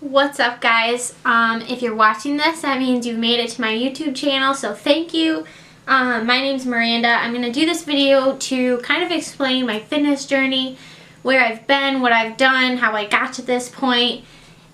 What's up, guys? If you're watching this, that means you've made it to my YouTube channel, so thank you. My name's Miranda. I'm going to do this video to kind of explain my fitness journey, where I've been, what I've done, how I got to this point,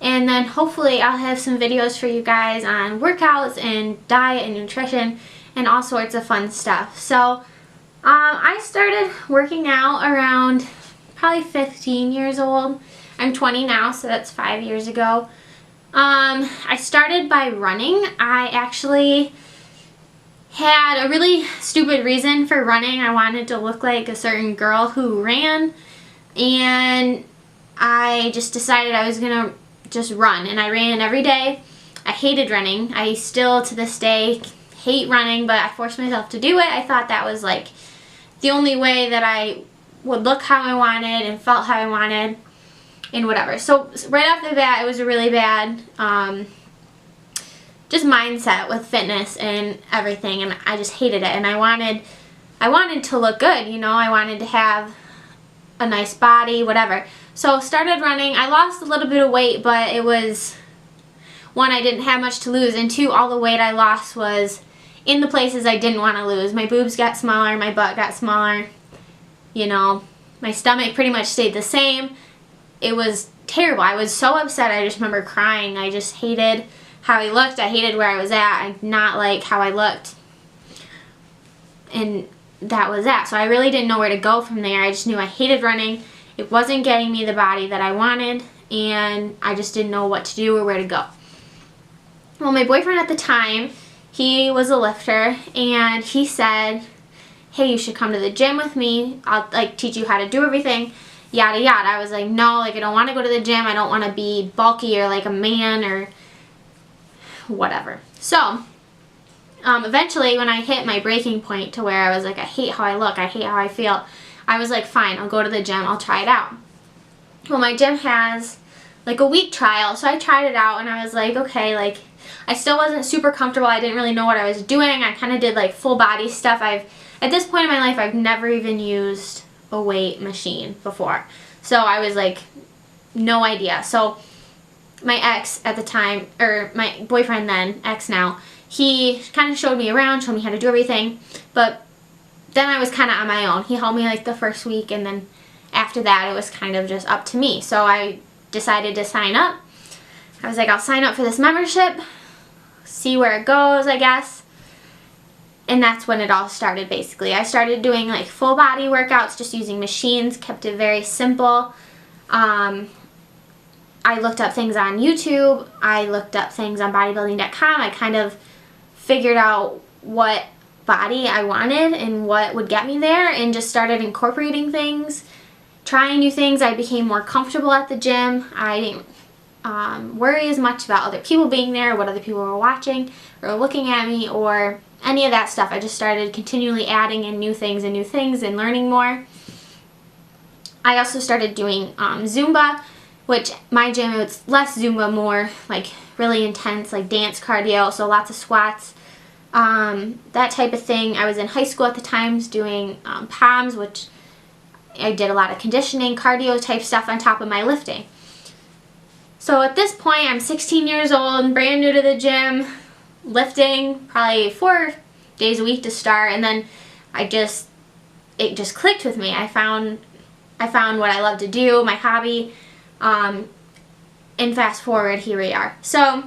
and then hopefully I'll have some videos for you guys on workouts and diet and nutrition and all sorts of fun stuff. So I started working out around probably 15 years old. I'm 20 now, so that's 5 years ago. I started by running. I actually had a really stupid reason for running. I wanted to look like a certain girl who ran, and I just decided I was gonna just run, and I ran every day. I hated running. I still to this day hate running, but I forced myself to do it. I thought that was like the only way that I would look how I wanted and felt how I wanted and whatever. So right off the bat, it was a really bad just mindset with fitness and everything, and I just hated it. And I wanted to look good, you know. I wanted to have a nice body, whatever. So started running. I lost a little bit of weight, but it was, one, I didn't have much to lose, and two, all the weight I lost was in the places I didn't want to lose. My boobs got smaller, my butt got smaller, you know, my stomach pretty much stayed the same. It was terrible. I was so upset. I just remember crying. I just hated how I looked. I hated where I was at. I did not like how I looked. And that was that. So I really didn't know where to go from there. I just knew I hated running. It wasn't getting me the body that I wanted, and I just didn't know what to do or where to go. Well, my boyfriend at the time, he was a lifter, and he said, hey, you should come to the gym with me. I'll like teach you how to do everything, yada yada. I was like, no, like I don't want to go to the gym. I don't want to be bulky or like a man or whatever. So eventually when I hit my breaking point to where I was like, I hate how I look, I hate how I feel, I was like, fine, I'll go to the gym, I'll try it out. Well, my gym has like a week trial, so I tried it out, and I was like, okay, like I still wasn't super comfortable. I didn't really know what I was doing. I kind of did like full body stuff. At this point in my life, I've never even used a weight machine before. So I was like, no idea. So my ex at the time, or my boyfriend then, ex now, he kind of showed me around, showed me how to do everything. But then I was kind of on my own. He helped me like the first week, and then after that it was kind of just up to me. So I decided to sign up. I was like, I'll sign up for this membership, see where it goes, I guess. And that's when it all started, basically. I started doing like full body workouts, just using machines, kept it very simple. I looked up things on YouTube. I looked up things on bodybuilding.com. I kind of figured out what body I wanted and what would get me there, and just started incorporating things, trying new things. I became more comfortable at the gym. I didn't worry as much about other people being there, what other people were watching or looking at me, or any of that stuff. I just started continually adding in new things and learning more. I also started doing Zumba, which my gym, it's less Zumba, more like really intense, like dance cardio, so lots of squats, that type of thing. I was in high school at the time doing POMs, which I did a lot of conditioning, cardio type stuff on top of my lifting. So at this point, I'm 16 years old, brand new to the gym, lifting probably 4 days a week to start, and then it just clicked with me. I found what I love to do, my hobby, and fast forward, here we are. So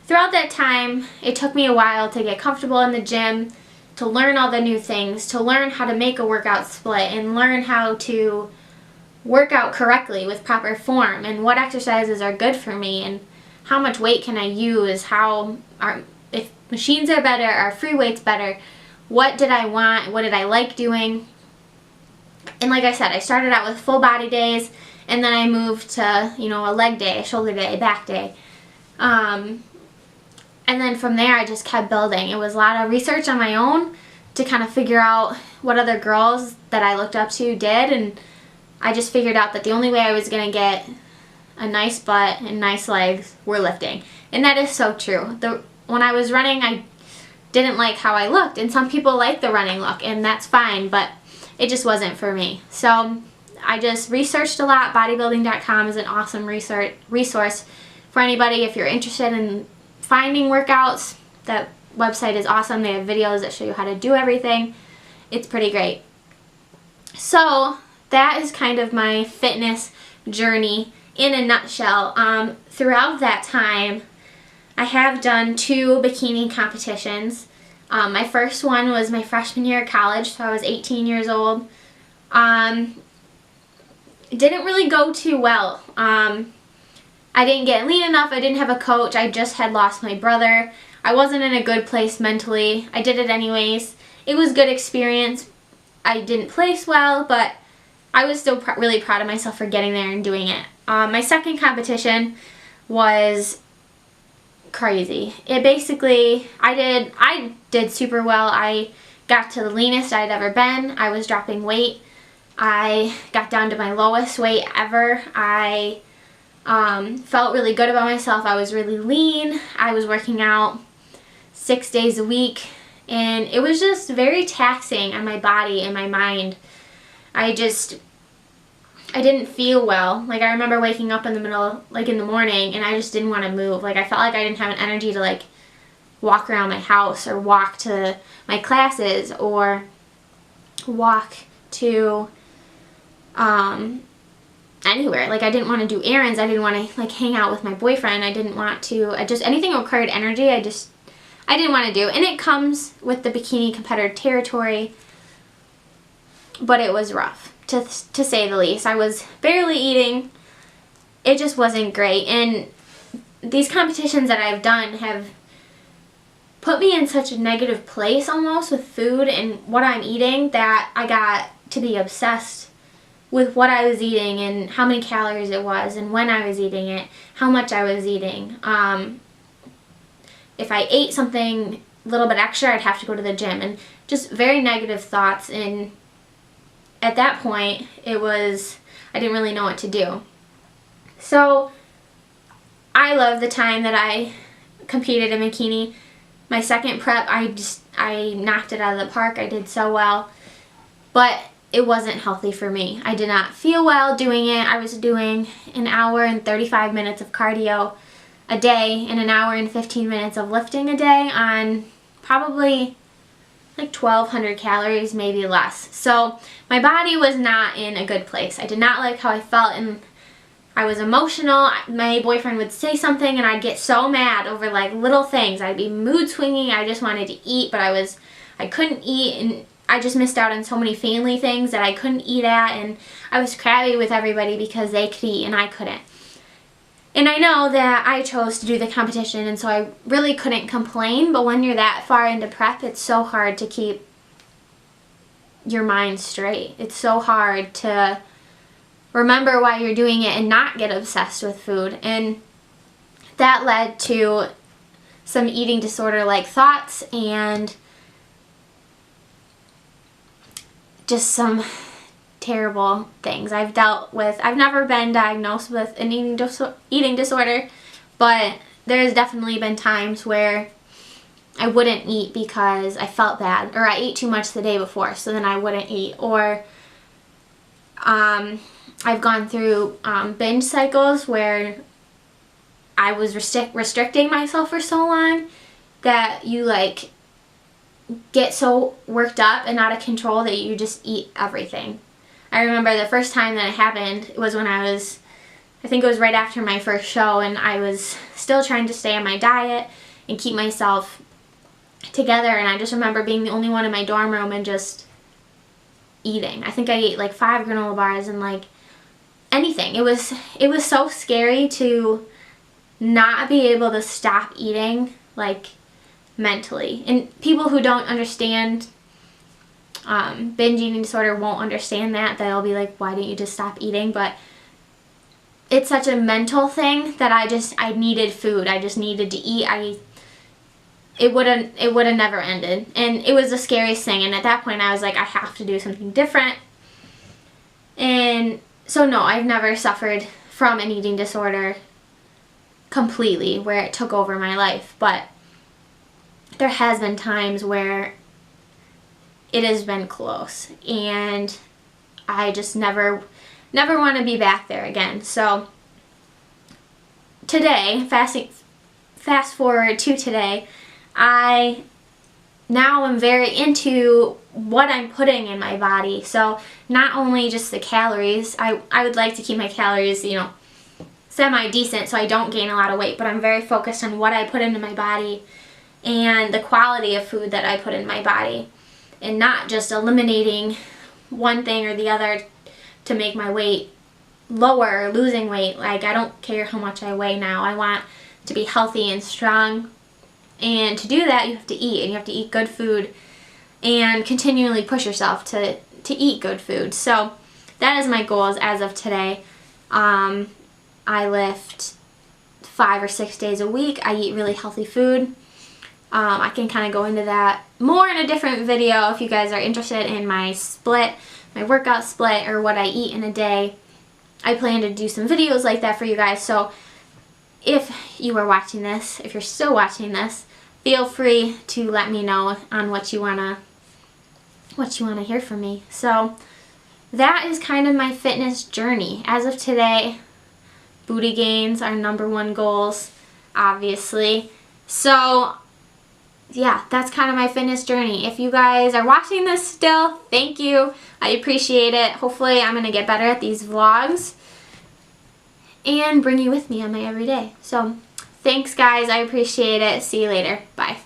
throughout that time, it took me a while to get comfortable in the gym, to learn all the new things, to learn how to make a workout split, and learn how to work out correctly with proper form, and what exercises are good for me, and how much weight can I use, if machines are better, are free weights better, what did I want, what did I like doing. And like I said, I started out with full body days, and then I moved to, you know, a leg day, a shoulder day, back day. And then from there I just kept building. It was a lot of research on my own to kind of figure out what other girls that I looked up to did, and I just figured out that the only way I was going to get a nice butt and nice legs were lifting. And that is so true. When I was running, I didn't like how I looked, and some people like the running look, and that's fine, but it just wasn't for me. So I just researched a lot. Bodybuilding.com is an awesome resource for anybody, if you're interested in finding workouts, that website is awesome. They have videos that show you how to do everything. It's pretty great. So that is kind of my fitness journey in a nutshell. Throughout that time, I have done 2 bikini competitions. My first one was my freshman year of college, so I was 18 years old. It didn't really go too well. I didn't get lean enough. I didn't have a coach. I just had lost my brother. I wasn't in a good place mentally. I did it anyways. It was a good experience. I didn't place well, but I was still really proud of myself for getting there and doing it. My second competition was crazy. It basically, I did super well. I got to the leanest I'd ever been. I was dropping weight. I got down to my lowest weight ever. I felt really good about myself. I was really lean. I was working out 6 days a week, and it was just very taxing on my body and my mind. I didn't feel well. Like, I remember waking up in the middle, like in the morning, and I just didn't want to move. Like, I felt like I didn't have an energy to like walk around my house or walk to my classes or walk to anywhere. Like, I didn't want to do errands. I didn't want to like hang out with my boyfriend. I didn't want to, anything that required energy, I didn't want to do. And it comes with the bikini competitor territory, but it was rough, to say the least. I was barely eating. It just wasn't great. And these competitions that I've done have put me in such a negative place almost with food and what I'm eating that I got to be obsessed with what I was eating and how many calories it was and when I was eating it, how much I was eating. If I ate something a little bit extra, I'd have to go to the gym, and just very negative thoughts. And at that point, I didn't really know what to do. So I love the time that I competed in bikini. My second prep, I knocked it out of the park. I did so well, but it wasn't healthy for me. I did not feel well doing it. I was doing an hour and 35 minutes of cardio a day and an hour and 15 minutes of lifting a day on probably like 1,200 calories, maybe less. So my body was not in a good place. I did not like how I felt, and I was emotional. My boyfriend would say something and I'd get so mad over like little things. I'd be mood swinging. I just wanted to eat, but I couldn't eat, and I just missed out on so many family things that I couldn't eat at, and I was crabby with everybody because they could eat and I couldn't. And I know that I chose to do the competition, and so I really couldn't complain, but when you're that far into prep, it's so hard to keep your mind straight. It's so hard to remember why you're doing it and not get obsessed with food. And that led to some eating disorder-like thoughts and just some terrible things I've dealt with. I've never been diagnosed with an eating disorder, but there's definitely been times where I wouldn't eat because I felt bad, or I ate too much the day before, so then I wouldn't eat. Or I've gone through binge cycles where I was restricting myself for so long that you like get so worked up and out of control that you just eat everything. I remember the first time that it happened, it was when I think it was right after my first show, and I was still trying to stay on my diet and keep myself together, and I just remember being the only one in my dorm room and just eating. I think I ate like 5 granola bars and like anything. It was so scary to not be able to stop eating, like mentally. And people who don't understand binge eating disorder won't understand that. They'll be like, why didn't you just stop eating? But it's such a mental thing that I needed food. I just needed to eat. It would have never ended. And it was the scariest thing. And at that point I was like, I have to do something different. And so no, I've never suffered from an eating disorder completely where it took over my life. But there has been times where it has been close, and I just never want to be back there again. So today, fast forward to today, I now am very into what I'm putting in my body. So not only just the calories, I would like to keep my calories, you know, semi-decent so I don't gain a lot of weight, but I'm very focused on what I put into my body and the quality of food that I put in my body, and not just eliminating one thing or the other to make my weight lower or losing weight. Like, I don't care how much I weigh now. I want to be healthy and strong, and to do that you have to eat, and you have to eat good food and continually push yourself to eat good food. So that is my goals as of today. I lift 5 or 6 days a week. I eat really healthy food. I can kind of go into that more in a different video if you guys are interested in my workout split, or what I eat in a day. I plan to do some videos like that for you guys. So if you are watching this, if you're still watching this, feel free to let me know on what you wanna hear from me. So that is kind of my fitness journey as of today. Booty gains are #1 goals, obviously. So yeah, that's kind of my fitness journey. If you guys are watching this still, thank you. I appreciate it. Hopefully I'm going to get better at these vlogs and bring you with me on my everyday. So thanks guys, I appreciate it. See you later. Bye.